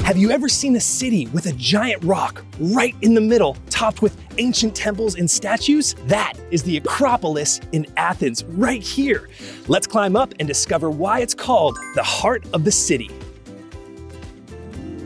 Have you ever seen a city with a giant rock right in the middle, topped with ancient temples and statues? That is the Acropolis in Athens, right here. Let's climb up and discover why it's called the heart of the city.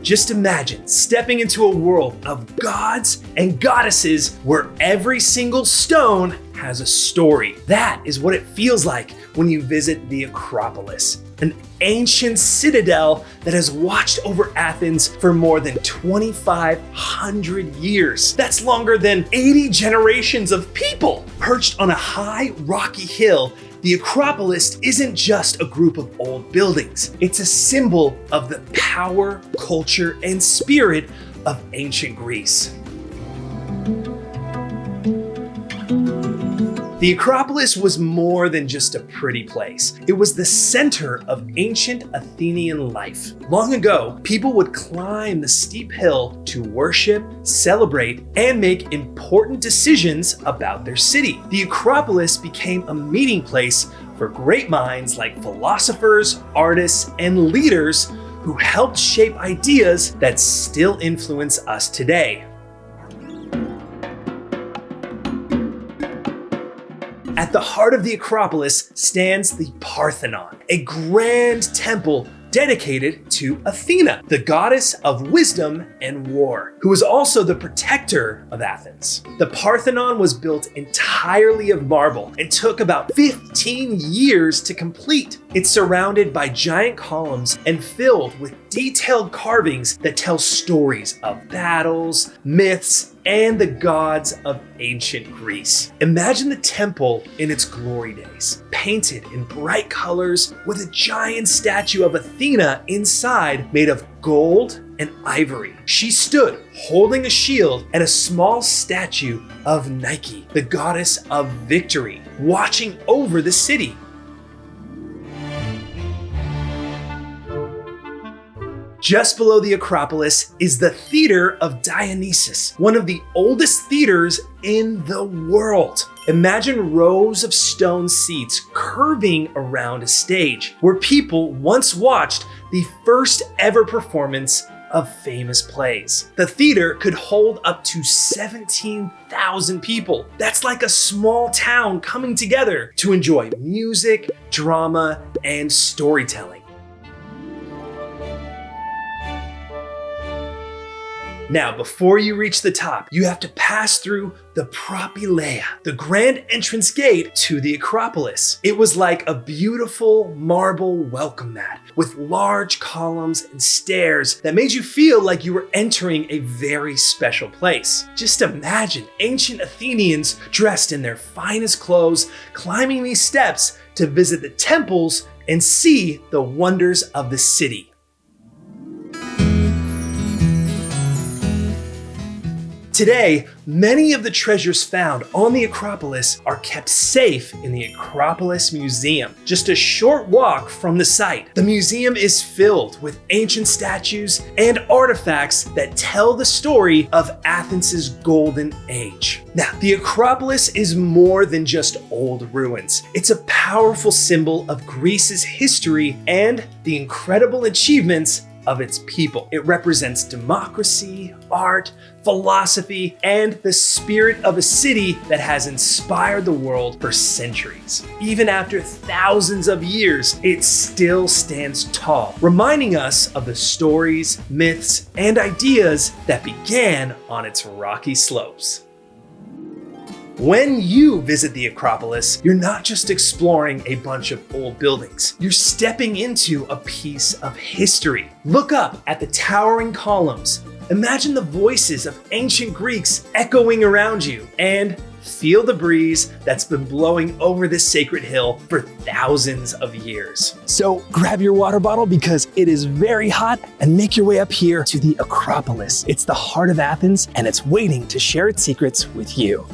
Just imagine stepping into a world of gods and goddesses where every single stone has a story. That is what it feels like when you visit the Acropolis, an ancient citadel that has watched over Athens for more than 2,500 years. That's longer than 80 generations of people. Perched on a high, rocky hill, the Acropolis isn't just a group of old buildings. It's a symbol of the power, culture, and spirit of ancient Greece. The Acropolis was more than just a pretty place. It was the center of ancient Athenian life. Long ago, people would climb the steep hill to worship, celebrate, and make important decisions about their city. The Acropolis became a meeting place for great minds like philosophers, artists, and leaders who helped shape ideas that still influence us today. At the heart of the Acropolis stands the Parthenon, a grand temple dedicated to Athena, the goddess of wisdom and war, who was also the protector of Athens. The Parthenon was built entirely of marble and took about 15 years to complete. It's surrounded by giant columns and filled with detailed carvings that tell stories of battles, myths, and the gods of ancient Greece. Imagine the temple in its glory days, painted in bright colors with a giant statue of Athena inside made of gold and ivory. She stood holding a shield and a small statue of Nike, the goddess of victory, watching over the city. Just below the Acropolis is the Theater of Dionysus, one of the oldest theaters in the world. Imagine rows of stone seats curving around a stage where people once watched the first ever performance of famous plays. The theater could hold up to 17,000 people. That's like a small town coming together to enjoy music, drama, and storytelling. Now, before you reach the top, you have to pass through the Propylaea, the grand entrance gate to the Acropolis. It was like a beautiful marble welcome mat with large columns and stairs that made you feel like you were entering a very special place. Just imagine ancient Athenians dressed in their finest clothes, climbing these steps to visit the temples and see the wonders of the city. Today, many of the treasures found on the Acropolis are kept safe in the Acropolis Museum, just a short walk from the site. The museum is filled with ancient statues and artifacts that tell the story of Athens' golden age. Now, the Acropolis is more than just old ruins. It's a powerful symbol of Greece's history and the incredible achievements of its people. It represents democracy, art, philosophy, and the spirit of a city that has inspired the world for centuries. Even after thousands of years, it still stands tall, reminding us of the stories, myths, and ideas that began on its rocky slopes. When you visit the Acropolis, you're not just exploring a bunch of old buildings. You're stepping into a piece of history. Look up at the towering columns. Imagine the voices of ancient Greeks echoing around you, and feel the breeze that's been blowing over this sacred hill for thousands of years. So grab your water bottle because it is very hot, and make your way up here to the Acropolis. It's the heart of Athens, and it's waiting to share its secrets with you.